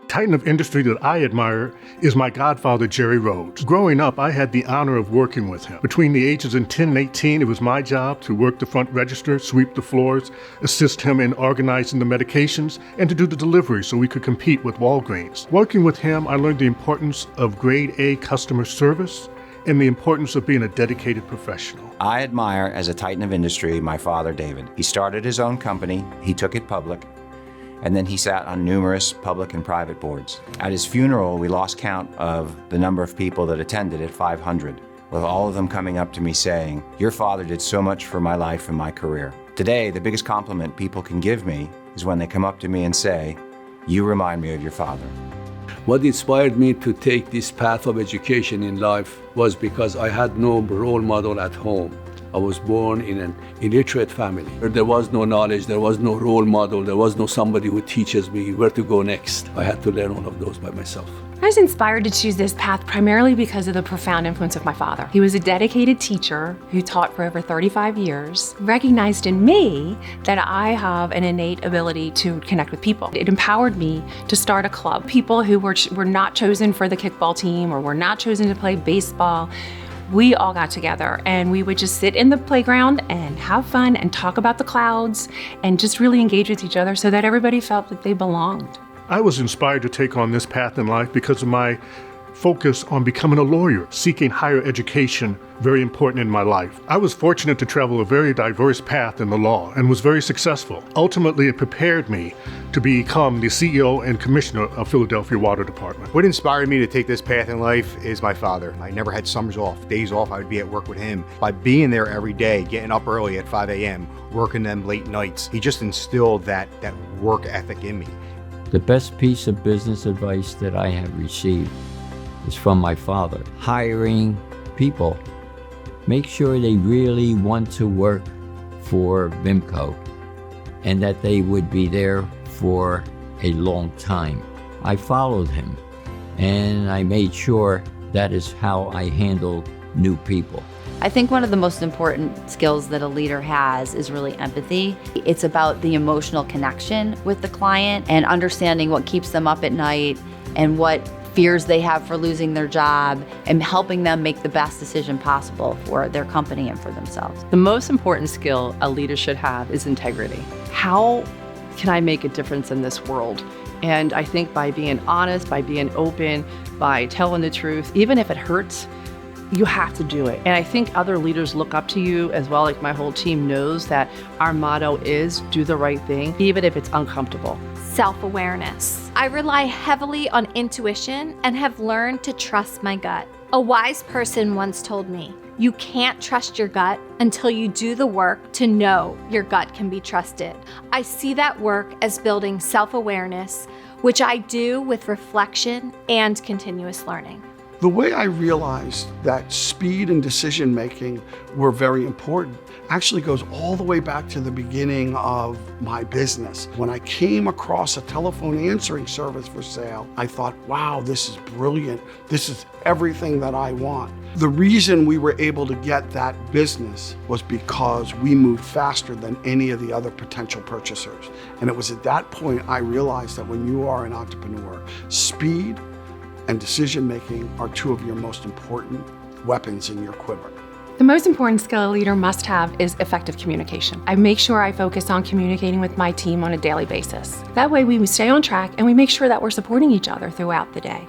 Titan of industry that I admire is my godfather, Jerry Rhodes. Growing up, I had the honor of working with him. Between the ages of 10 and 18, it was my job to work the front register, sweep the floors, assist him in organizing the medications, and to do the delivery so we could compete with Walgreens. Working with him, I learned the importance of grade A customer service and the importance of being a dedicated professional. I admire, as a titan of industry, my father, David. He started his own company, he took it public, and then he sat on numerous public and private boards. At his funeral, we lost count of the number of people that attended at 500, with all of them coming up to me saying, "Your father did so much for my life and my career." Today, the biggest compliment people can give me is when they come up to me and say, "You remind me of your father." What inspired me to take this path of education in life was because I had no role model at home. I was born in an illiterate family. There was no knowledge, there was no role model, there was no somebody who teaches me where to go next. I had to learn all of those by myself. I was inspired to choose this path primarily because of the profound influence of my father. He was a dedicated teacher who taught for over 35 years, recognized in me that I have an innate ability to connect with people. It empowered me to start a club. People who were not chosen for the kickball team or were not chosen to play baseball, we all got together and we would just sit in the playground and have fun and talk about the clouds and just really engage with each other so that everybody felt that they belonged. I was inspired to take on this path in life because of my focus on becoming a lawyer, seeking higher education, very important in my life. I was fortunate to travel a very diverse path in the law and was very successful. Ultimately, it prepared me to become the CEO and Commissioner of Philadelphia Water Department. What inspired me to take this path in life is my father. I never had summers off. Days off, I would be at work with him. By being there every day, getting up early at 5 a.m., working them late nights, he just instilled that work ethic in me. The best piece of business advice that I have received is from my father. Hiring people. Make sure they really want to work for VIMCO and that they would be there for a long time. I followed him and I made sure that is how I handled new people. I think one of the most important skills that a leader has is really empathy. It's about the emotional connection with the client and understanding what keeps them up at night and what fears they have for losing their job and helping them make the best decision possible for their company and for themselves. The most important skill a leader should have is integrity. How can I make a difference in this world? And I think by being honest, by being open, by telling the truth, even if it hurts, you have to do it. And I think other leaders look up to you as well. Like my whole team knows that our motto is do the right thing, even if it's uncomfortable. Self-awareness. I rely heavily on intuition and have learned to trust my gut. A wise person once told me, you can't trust your gut until you do the work to know your gut can be trusted. I see that work as building self-awareness, which I do with reflection and continuous learning. The way I realized that speed and decision making were very important actually goes all the way back to the beginning of my business. When I came across a telephone answering service for sale, I thought, wow, this is brilliant. This is everything that I want. The reason we were able to get that business was because we moved faster than any of the other potential purchasers. And it was at that point I realized that when you are an entrepreneur, speed and decision-making are two of your most important weapons in your quiver. The most important skill a leader must have is effective communication. I make sure I focus on communicating with my team on a daily basis. That way we stay on track and we make sure that we're supporting each other throughout the day.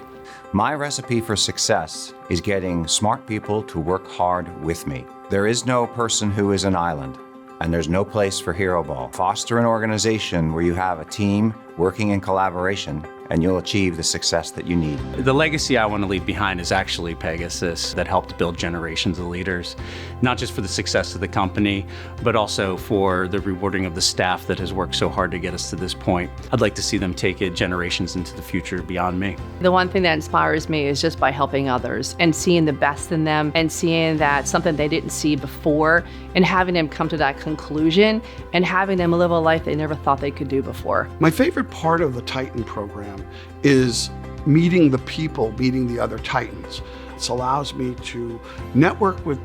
My recipe for success is getting smart people to work hard with me. There is no person who is an island, and there's no place for hero ball. Foster an organization where you have a team working in collaboration, and you'll achieve the success that you need. The legacy I want to leave behind is actually Pegasus that helped build generations of leaders, not just for the success of the company, but also for the rewarding of the staff that has worked so hard to get us to this point. I'd like to see them take it generations into the future beyond me. The one thing that inspires me is just by helping others and seeing the best in them and seeing that something they didn't see before and having them come to that conclusion and having them live a life they never thought they could do before. My favorite part of the Titan program is meeting the people, meeting the other Titans. This allows me to network with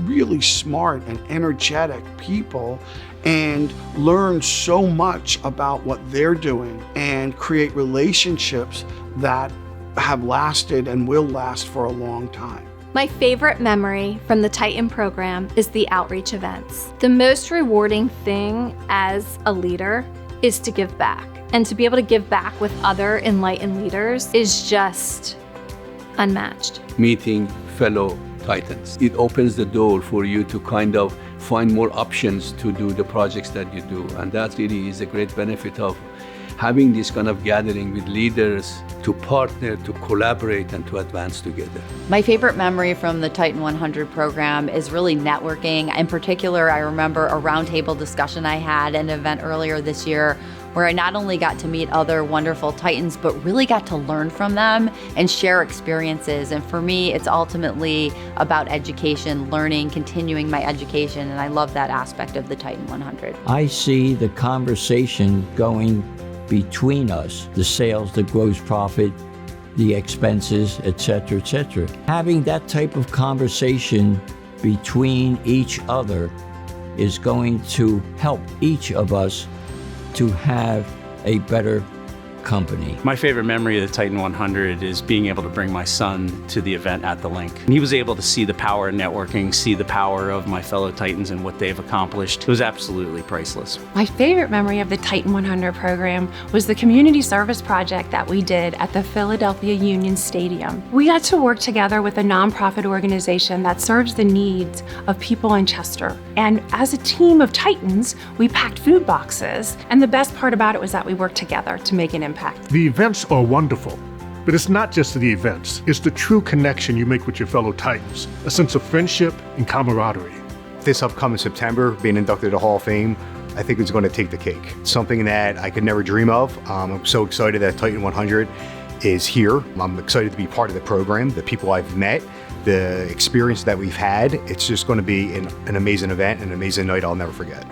really smart and energetic people and learn so much about what they're doing and create relationships that have lasted and will last for a long time. My favorite memory from the Titan program is the outreach events. The most rewarding thing as a leader is to give back. And to be able to give back with other enlightened leaders is just unmatched. Meeting fellow Titans. It opens the door for you to kind of find more options to do the projects that you do. And that really is a great benefit of having this kind of gathering with leaders to partner, to collaborate, and to advance together. My favorite memory from the Titan 100 program is really networking. In particular, I remember a roundtable discussion I had at an event earlier this year where I not only got to meet other wonderful Titans, but really got to learn from them and share experiences. And for me, it's ultimately about education, learning, continuing my education, and I love that aspect of the Titan 100. I see the conversation going between us, the sales, the gross profit, the expenses, etc., etc. Having that type of conversation between each other is going to help each of us to have a better company. My favorite memory of the Titan 100 is being able to bring my son to the event at the link. And he was able to see the power of networking, see the power of my fellow Titans and what they've accomplished. It was absolutely priceless. My favorite memory of the Titan 100 program was the community service project that we did at the Philadelphia Union Stadium. We got to work together with a nonprofit organization that serves the needs of people in Chester. And as a team of Titans, we packed food boxes. And the best part about it was that we worked together to make an impact. The events are wonderful, but it's not just the events. It's the true connection you make with your fellow Titans, a sense of friendship and camaraderie. This upcoming September, being inducted to the Hall of Fame, I think it's going to take the cake. It's something that I could never dream of. I'm so excited that Titan 100 is here. I'm excited to be part of the program, the people I've met, the experience that we've had. It's just going to be an amazing event, an amazing night I'll never forget.